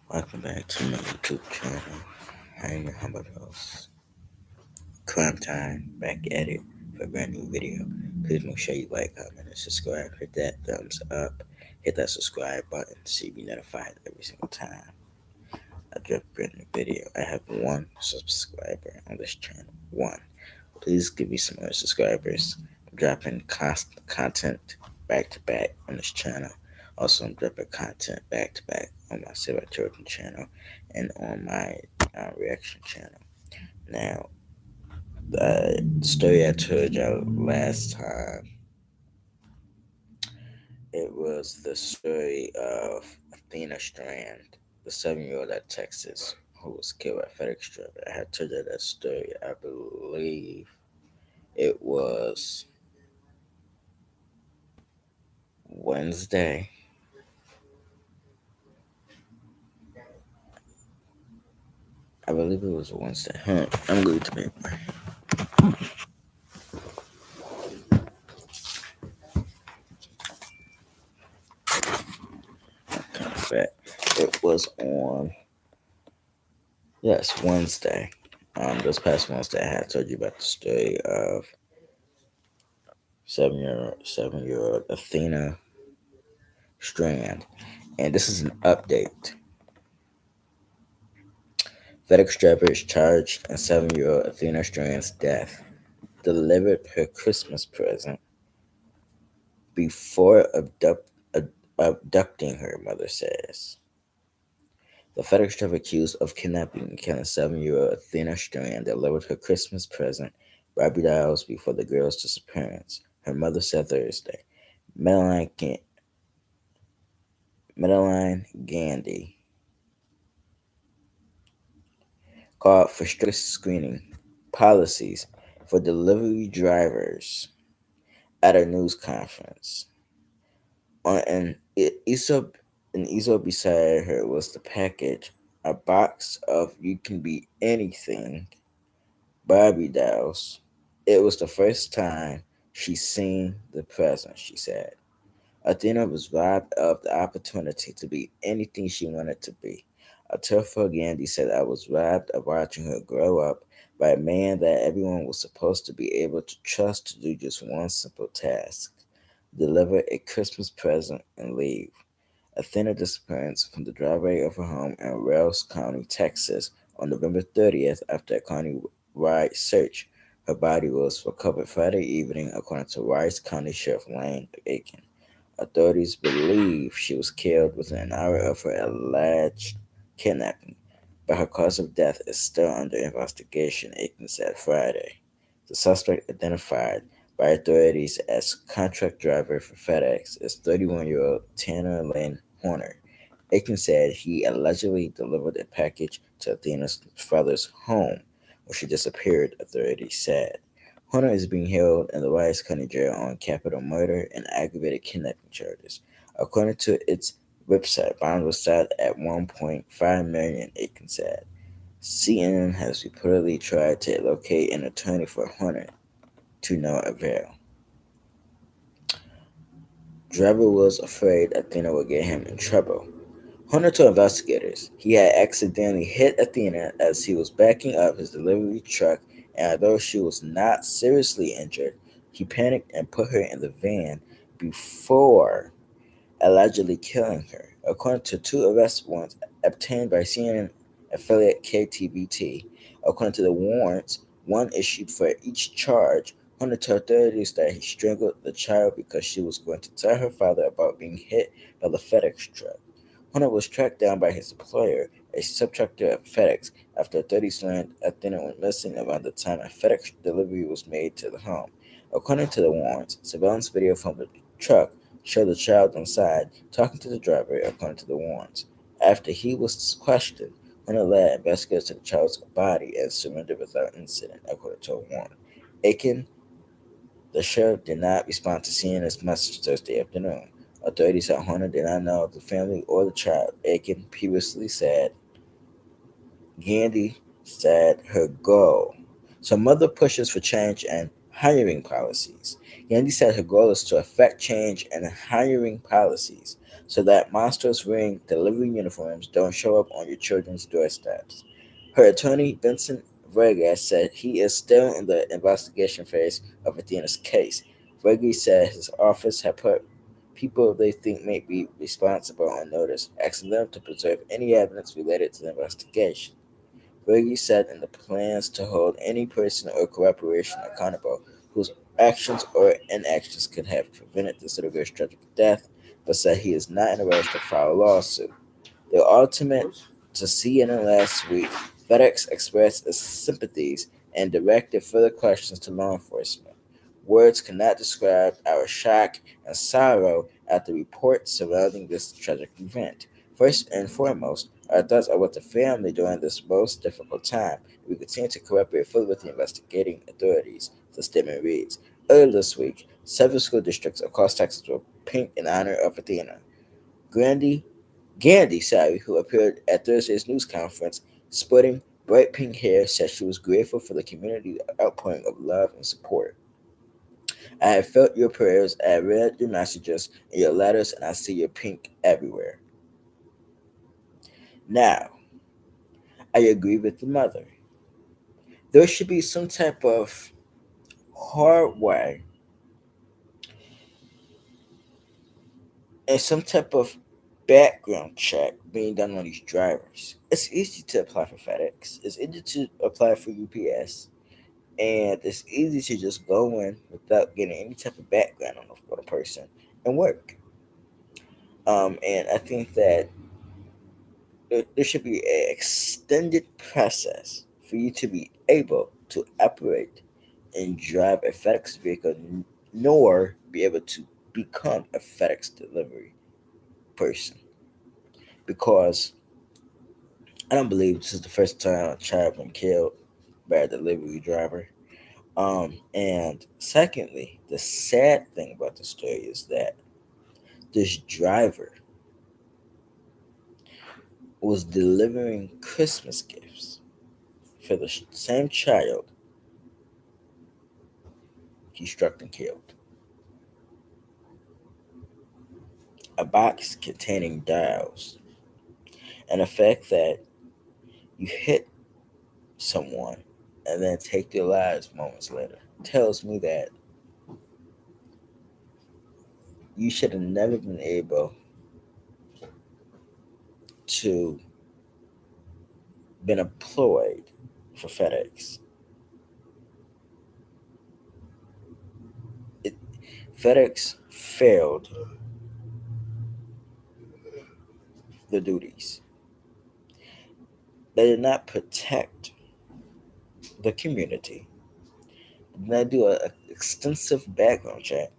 Welcome back to my YouTube channel. I'm your humble host, Crime Time, back at it for a brand new video. Please make sure you like, comment, and subscribe. Hit that thumbs up. Hit that subscribe button so you be notified every single time I drop a brand new video. I have one subscriber on this channel. One. Please give me some more subscribers. I'm dropping constant content back to back on this channel. Also, I'm dropping content back to back on my Save Our Children channel and on my reaction channel. Now, the story I told y'all last time, it was the story of Athena Strand, the 7-year-old at Texas who was killed by FedEx driver. I had told you that story, I believe it was Wednesday. I believe it was Wednesday. I'm going to paper. Kind of fact. It was on, yes, Wednesday. This past Wednesday, I had told you about the story of 7-year old Athena Strand, and this is an update. FedEx driver is charged in 7-year-old Athena Strand's death. Delivered her Christmas present before abducting her, mother says. The FedEx driver accused of kidnapping and killing 7-year-old Athena Strand delivered her Christmas present, Barbie dolls, before the girl's disappearance, her mother said Thursday. Madeline Gandy called for stricter screening policies for delivery drivers at a news conference. On an easel beside her was the package, a box of "You Can Be Anything" Barbie dolls. It was the first time she'd seen the present, she said. Athena was robbed of the opportunity to be anything she wanted to be. A tearful Gandhi said, "I was robbed of watching her grow up by a man that everyone was supposed to be able to trust to do just one simple task: deliver a Christmas present and leave." Athena disappearance from the driveway of her home in Wells County, Texas, on November 30th after a county-wide search. Her body was recovered Friday evening, according to Rice County Sheriff Lane Aiken. Authorities believe she was killed within an hour of her alleged kidnapping, but her cause of death is still under investigation, Aiken said Friday. The suspect, identified by authorities as contract driver for FedEx, is 31-year-old Tanner Lynn Horner. Aiken said he allegedly delivered a package to Athena's father's home, where she disappeared, authorities said. Horner is being held in the Rice County Jail on capital murder and aggravated kidnapping charges. According to its website, bond was set at $1.5 million, Aiken said. CNN has reportedly tried to locate an attorney for Horner, to no avail. Driver was afraid Athena would get him in trouble. Hunter told investigators he had accidentally hit Athena as he was backing up his delivery truck, and although she was not seriously injured, he panicked and put her in the van before allegedly killing her. According to two arrest warrants obtained by CNN affiliate KTVT, according to the warrants, one issued for each charge, Hunter told authorities that he strangled the child because she was going to tell her father about being hit by the FedEx truck. Hunter was tracked down by his employer, a subcontractor at FedEx, after authorities learned Athena went missing around the time a FedEx delivery was made to the home. According to the warrants, surveillance video from the truck showed the child inside talking to the driver, according to the warrants. After he was questioned, Hunter led investigators to the child's body and surrendered without incident, according to a warrant. Aiken, the sheriff, did not respond to CNN's message Thursday afternoon. Authorities at Hunter did not know of the family or the child. Aiken previously said Gandhi said her goal. So mother pushes for change and hiring policies. Yandy said her goal is to affect change in hiring policies so that monsters wearing delivery uniforms don't show up on your children's doorsteps. Her attorney, Vincent Vargas, said he is still in the investigation phase of Athena's case. Vargas said his office had put people they think may be responsible on notice, asking them to preserve any evidence related to the investigation. Berge said in the plans to hold any person or corporation accountable whose actions or inactions could have prevented the Silver's tragic death, but said he is not in a rush to file a lawsuit. The ultimate to CNN last week, FedEx expressed its sympathies and directed further questions to law enforcement. Words cannot describe our shock and sorrow at the reports surrounding this tragic event. First and foremost, our thoughts are with the family during this most difficult time. We continue to cooperate fully with the investigating authorities, the statement reads. Earlier this week, several school districts across Texas were pink in honor of Athena. Grandy Gandhi, who appeared at Thursday's news conference sporting bright pink hair, said she was grateful for the community outpouring of love and support. I have felt your prayers, I have read your messages and your letters, and I see your pink everywhere. Now, I agree with the mother. There should be some type of hard way and some type of background check being done on these drivers. It's easy to apply for FedEx. It's easy to apply for UPS. And it's easy to just go in without getting any type of background on a person and work. And I think that there should be an extended process for you to be able to operate and drive a FedEx vehicle, nor be able to become a FedEx delivery person. Because I don't believe this is the first time a child been killed by a delivery driver. And secondly, the sad thing about the story is that this driver was delivering Christmas gifts for the same child he struck and killed. A box containing dials. And the fact that you hit someone and then take their lives moments later tells me that you should have never been able to been employed for FedEx. It, FedEx failed the duties. They did not protect the community. They did not do an extensive background check.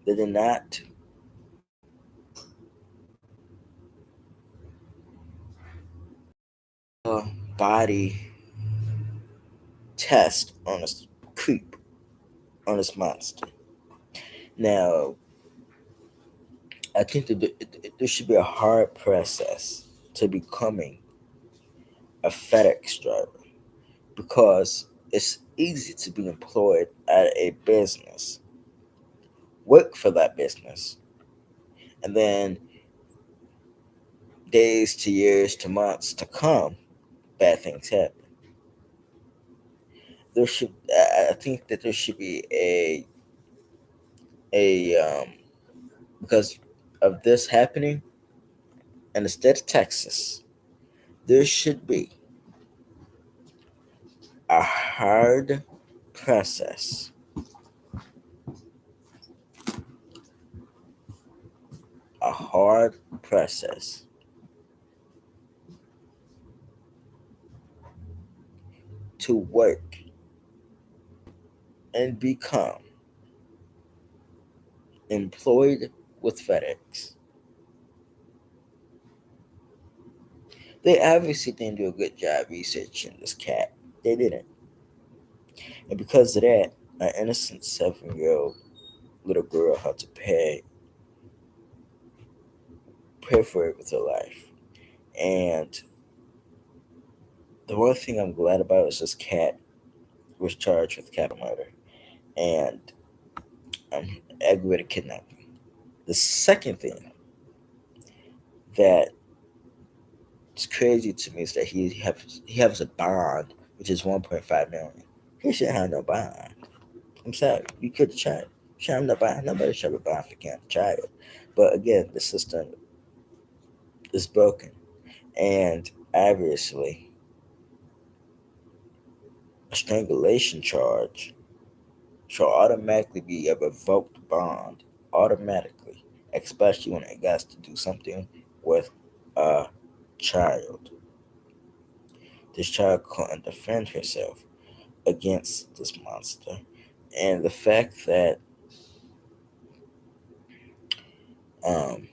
They did not body test on this creep, on this monster. Now, I think that there should be a hard process to becoming a FedEx driver because it's easy to be employed at a business, work for that business, and then days to years to months to come, bad things happen. I think that there should be a because of this happening in the state of Texas, there should be a hard process, a hard process to work and become employed with FedEx. They obviously didn't do a good job researching this cat. They didn't. And because of that, an innocent 7-year-old little girl had to pay for it with her life. And the one thing I'm glad about is this cat was charged with capital murder. and aggravated kidnapping. The second thing that is crazy to me is that he has a bond, which is 1.5 million. He shouldn't have no bond. I'm sorry, you could try it. Should have no bond. Nobody should have a bond if you can't try it. But again, the system is broken, and obviously, a strangulation charge shall automatically be a revoked bond automatically, especially when it has to do something with a child. This child couldn't defend herself against this monster. And the fact that um,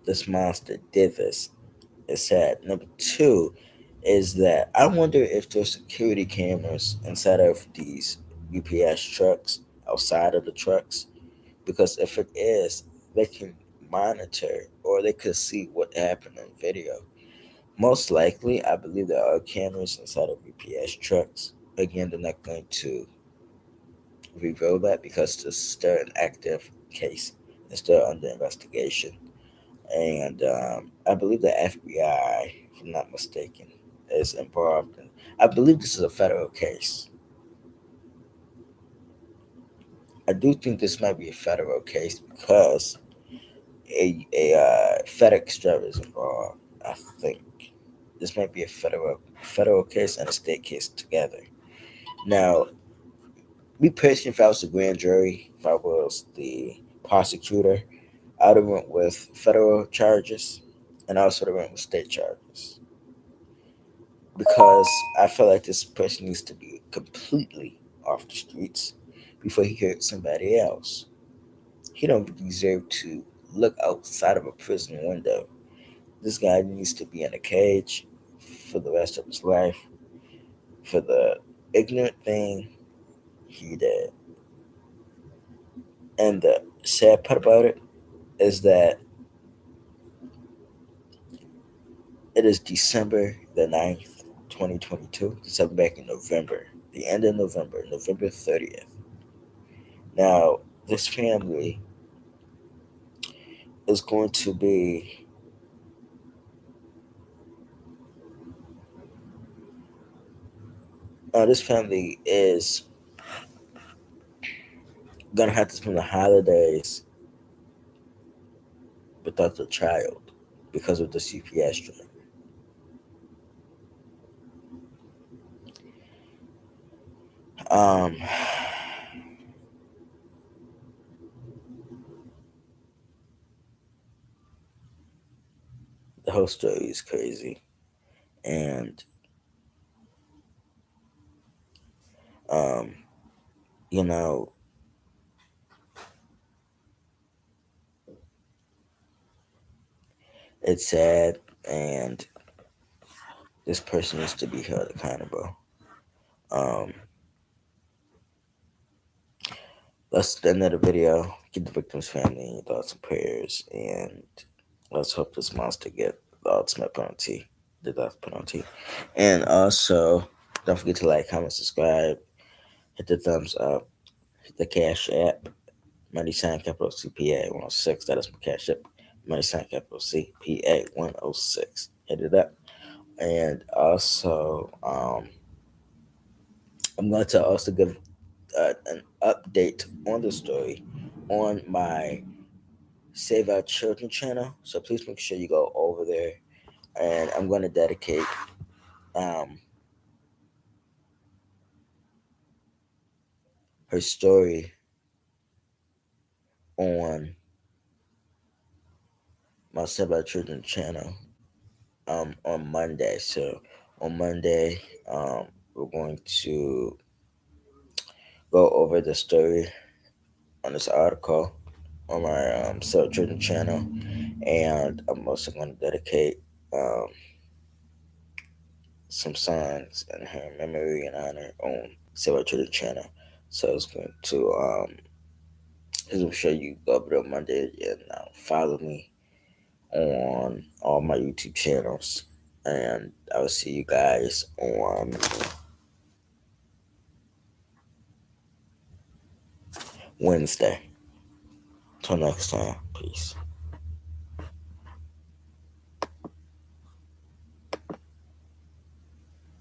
this monster did this is sad. Number two is that I wonder if there's security cameras inside of these UPS trucks, outside of the trucks, because if it is, they can monitor or they could see what happened on video. Most likely, I believe there are cameras inside of UPS trucks. Again, they're not going to reveal that because it's still an active case. It's still under investigation. And I believe the FBI, if I'm not mistaken, is involved. I believe this is a federal case. I do think this might be a federal case because a FedEx driver is involved. I think this might be a federal case and a state case together. Now, me personally, if I was the grand jury, if I was the prosecutor, I would have went with federal charges, and I also would have went with state charges because I feel like this person needs to be completely off the streets before he hurts somebody else. He don't deserve to look outside of a prison window. This guy needs to be in a cage for the rest of his life for the ignorant thing he did. And the sad part about it is that it is December the 9th, 2022. December back in November, the end of November, November 30th. Now, this family is going to be this family is gonna have to spend the holidays without their child because of the CPS strike. Um, the whole story is crazy, and um, you know, it's sad, and this person needs to be held accountable. Um, let's end the video. Give the victim's family thoughts and prayers, and let's hope this monster get the ultimate penalty, the death penalty. And also, don't forget to like, comment, subscribe, hit the thumbs up, hit the cash app, money sign capital CPA 106. That is my cash app. Money sign capital CPA 106. Hit it up. And also, I'm going to also give an update on the story on my Save Our Children channel. So please make sure you go over there. And I'm going to dedicate um, her story on my Save Our Children channel on Monday. So on Monday, we're going to go over the story on this article on my Save Our Children channel. And I'm also going to dedicate um, some songs in her memory and honor on Save Our Children channel. So it's going to I'm sure you go over there Monday and follow me on all my YouTube channels. And I will see you guys on Wednesday. Till next time. Peace.